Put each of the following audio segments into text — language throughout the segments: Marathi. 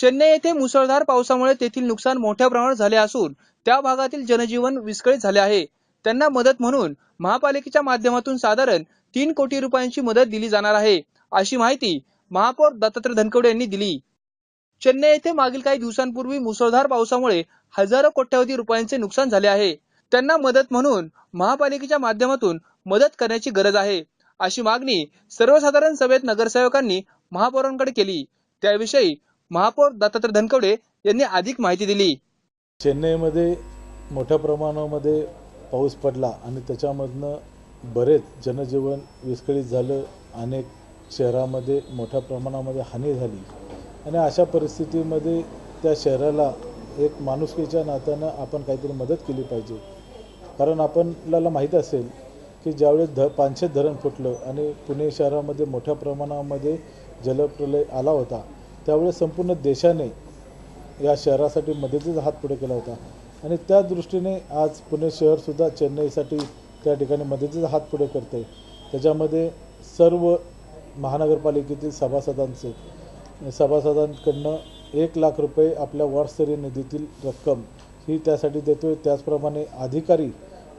चेन्नई येथे मुसळधार पावसामुळे तेथील नुकसान मोठ्या प्रमाणात झाले असून त्या भागातील जनजीवन विस्कळीत झाले आहे। त्यांना मदत म्हणून महापालिकेच्या माध्यमातून साधारण 3 कोटी रुपयांची मदत दिली जाणार आहे, अशी माहिती महापौर दत्तात्रय धनकवडे यांनी दिली। चेन्नई येथे मागील काही दिवसांपूर्वी मुसळधार पावसामुळे हजारो कोट्यवधी रुपयांचे नुकसान झाले आहे। त्यांना मदत म्हणून महापालिकेच्या माध्यमातून मदत करण्याची गरज आहे, अशी मागणी सर्वसाधारण सभेत नगरसेवकांनी महापौरांकडे केली। त्याविषयी महापौर दत्तात्रय धनकवडे यांनी अधिक माहिती दिली। चेन्नईमध्ये मोठ्या प्रमाणामध्ये पाऊस पडला आणि त्याच्यामधनं बरेच जनजीवन विस्कळीत झालं। अनेक शहरामध्ये मोठ्या प्रमाणामध्ये हानी झाली आणि अशा परिस्थितीमध्ये त्या शहराला एक माणुसकीच्या नात्यानं आपण काहीतरी मदत केली पाहिजे। कारण आपल्याला माहीत असेल की ज्यावेळेस पानशेत धरण फुटलं आणि पुणे शहरामध्ये मोठ्या प्रमाणामध्ये जलप्रलय आला होता, त्यावेळेस संपूर्ण देशाने या शहरासाठी मदतीचा हात पुढे केला होता आणि त्या दृष्टीने आज पुणे शहरसुद्धा चेन्नईसाठी त्या ठिकाणी मदतीचा हात पुढे करते। त्याच्यामध्ये सर्व महानगरपालिकेतील सभासदांकडनं 1 लाख रुपये आपल्या वार्षिक निधीतील रक्कम ही त्यासाठी देतोय। त्याचप्रमाणे अधिकारी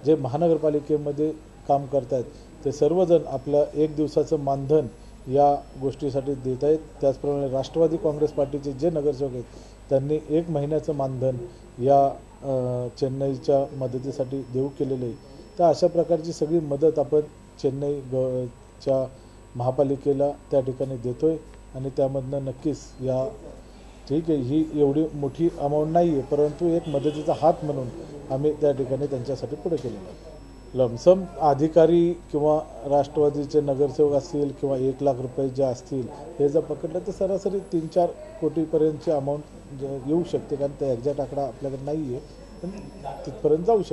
जे महानगरपालिकेमध्ये काम करत आहेत ते सर्वजण आपल्या 1 दिवसाचं मानधन या गोष्टीसाठी देत आहेत। त्याचप्रमाणे राष्ट्रवादी काँग्रेस पार्टीचे जे नगरसेवक आहेत त्यांनी 1 महिन्याचं मानधन या चेन्नईच्या मदतीसाठी देऊ केलेले आहे। तर अशा प्रकारची सगळी मदत आपण चेन्नईच्या महापालिकेला त्या ठिकाणी देतोय आणि त्यामधनं नक्कीच या ठीक आहे, ही एवढी मोठी अमाऊंट नाही आहे, परंतु एक मदतीचा हात म्हणून आम्ही त्या ठिकाणी त्यांच्यासाठी पुढे केलेला आहे। लमसम अधिकारी किंवा राष्ट्रवादीचे नगरसेवक असतील किंवा 1 लाख रुपये जे असतील हे जर पकडलं तर सरासरी 3-4 कोटीपर्यंतची अमाऊंट येऊ शकते। कारण ते एक्झॅक्ट आकडा आपल्याकडे नाही आहे, पण तिथपर्यंत जाऊ शकते।